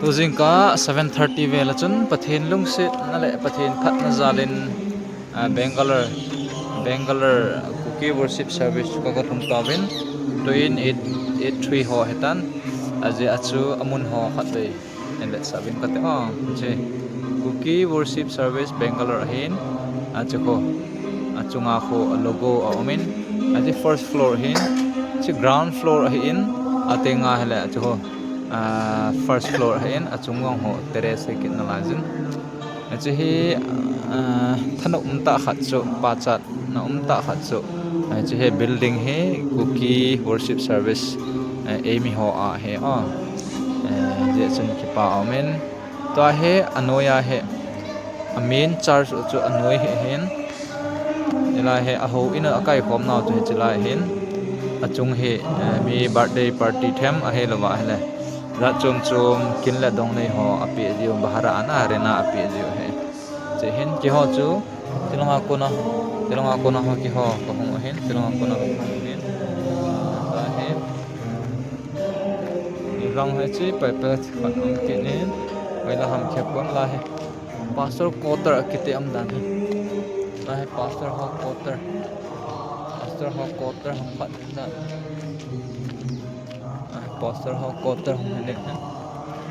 Tuzingka 7:30 vela chun pathin lungsit nale pathin khat na zalin Bangalore cookie worship service ka ka thum tawin twin 883 ho hetan aje achu amun ho khatle en let sabin kate je cookie worship service Bangalore hin achu ko achunga kho logo omin aje first floor hin chi ground floor hin atenga hele achu ho first floor hin achungong ho terrace kin na lajin ache hi thano umta khatcho pachat na umta khatcho ache he building he cookie worship service amy ho a he je chun ki pa amen to he anoya he main church chu anoi he hen ela he aho ina akai khom naw tu he chila hen achung he mi birthday party them a he lawa hele ra chum kin la dong nei ho api dio bahara ana arena api dio he che hen ki ho chu tilonga kona ho ki ho ko hong hen tilonga kona ho hen ta he rang he chi pa pa khat ong ke ne waila ham khep kon la he pastor quarter kite am dan he la he pastor ho quarter ham khat na pastor ho quarter hom ne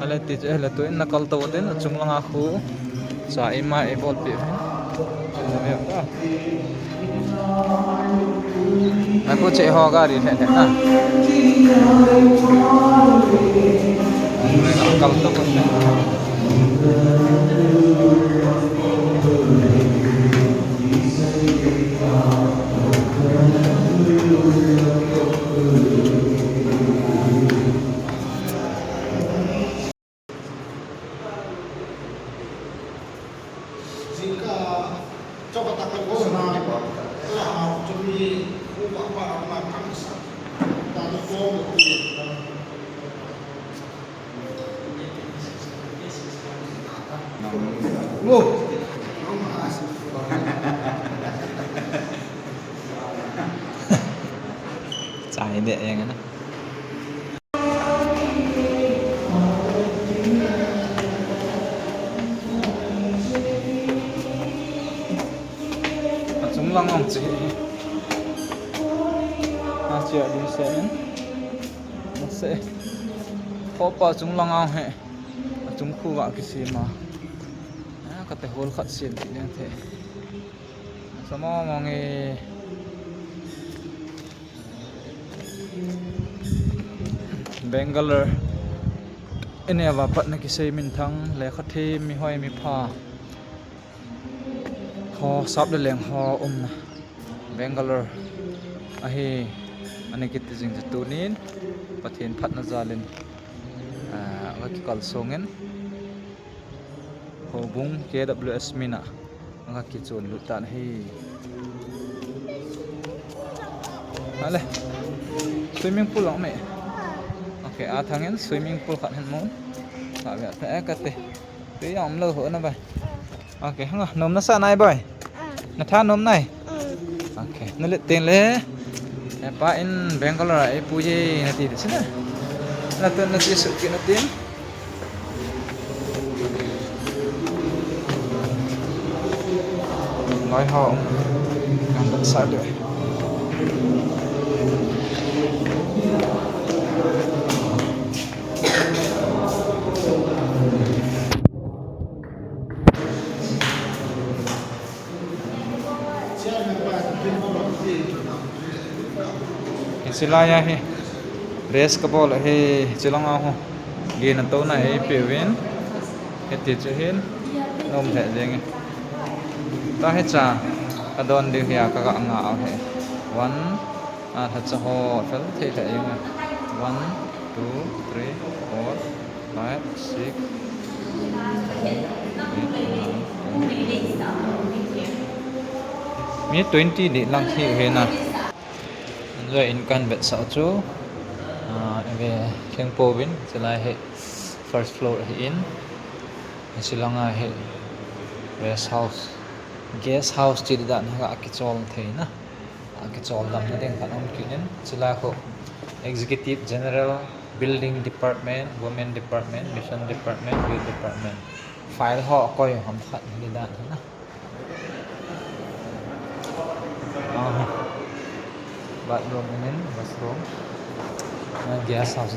ale ti che hele to in nakal to den chunglanga khu sa ima e bol pe aku cek ho gari ne na nakal to ko jika coba takkan guna lah cumi ubah para makan dan form Cai dek yang mana? Chúng lăng ông chị chị ở đi xe nó sẽ khó pa chúng lăng ông hệ chúng khu vạ cái gì mà có thể hôn khát xiên thì như thế sao mà nghe Bangalore ini apa pat na kisay min thang le khathi mi hoi mi pha ho sab de leng ho na Bangalore ahi ani kit jing tunin pathin phat na zalin ga ki kal songen ho bung KWS mina ga ki chon lutan hi ale swimming pool ang me okay thangin swimming pool khat hen mon ta ga ta ka te ti om lo ho na bai okay hang nom na sa nai bai na tha nom nai okay na le ten le pa in Bangalore ai puje na ti sina na to na ti su ki na tin nói họ càng tận sai được Silaya he res kapol he chilanga ho ge na to na e pewin he ti chuhin nom the jeng ta he cha kadon de hia ka nga au he one tha cha ho fel the the yeng 1 2 3 4 5 6 mi 20 di lang thi he na rồi in căn biệt sáu chỗ về keng povin sẽ là hệ first floor hệ in sẽ là hệ guest house chỉ đạn hạ cái chol thế na cái chol làm nó đang phản ông kỹ nên sẽ là ko executive general building department, women department, mission department, youth department. File họ coi hòm khẩn đi đạn thế nào. Bathroom ini, bathroom. Gas house.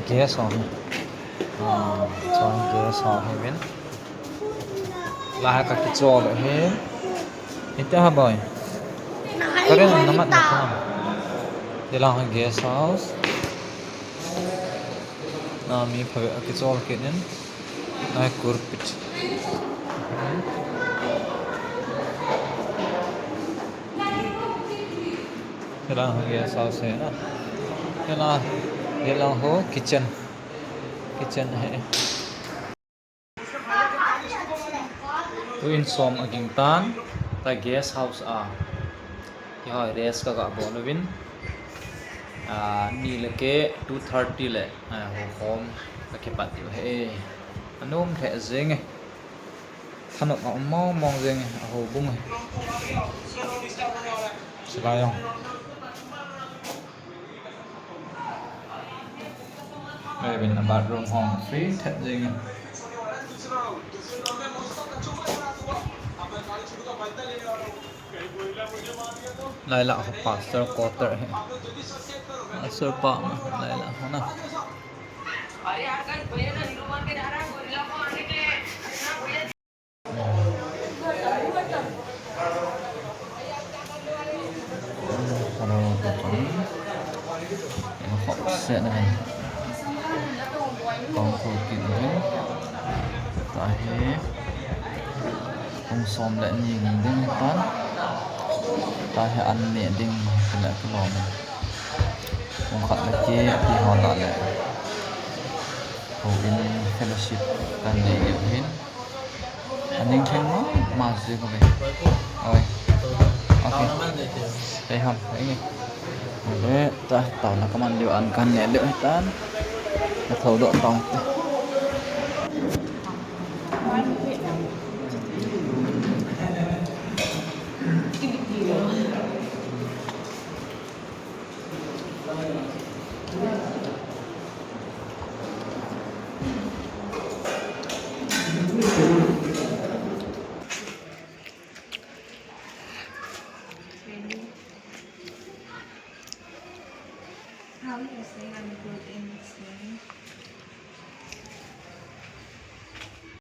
Chọn gas house hay bên. Lah kaki chol he. Itu apa boy? Karen namat na kam. Dilang gas house. Mi phave kaki chol kinin. Nai kurpit. Dilang gas house hai na. Dilang ho kitchen hai. Tuin som aging tan ta guest house ya res ka bo novin ni leke 230 le ho home ka ke pat yo he anom the zeng thanok ma mong zeng ho bung he salayong bin bathroom home free the zeng lại là học pastor quarter है pastor pa lại là हो ना học sẽ này còn khổ kiện đấy tại thế ông xóm lại nhìn đến toán ta hay ăn mẹ đinh thì lại cái lò này ông khát là chế thì họ lại lại hầu in fellowship cần để hiểu hết anh ninh thêm nó mà gì có về rồi ok đây không đấy nghe đấy ta tao là các anh đều ăn cần nhẹ đỡ hết tán là thầu độ tao How you say I'm good in listening?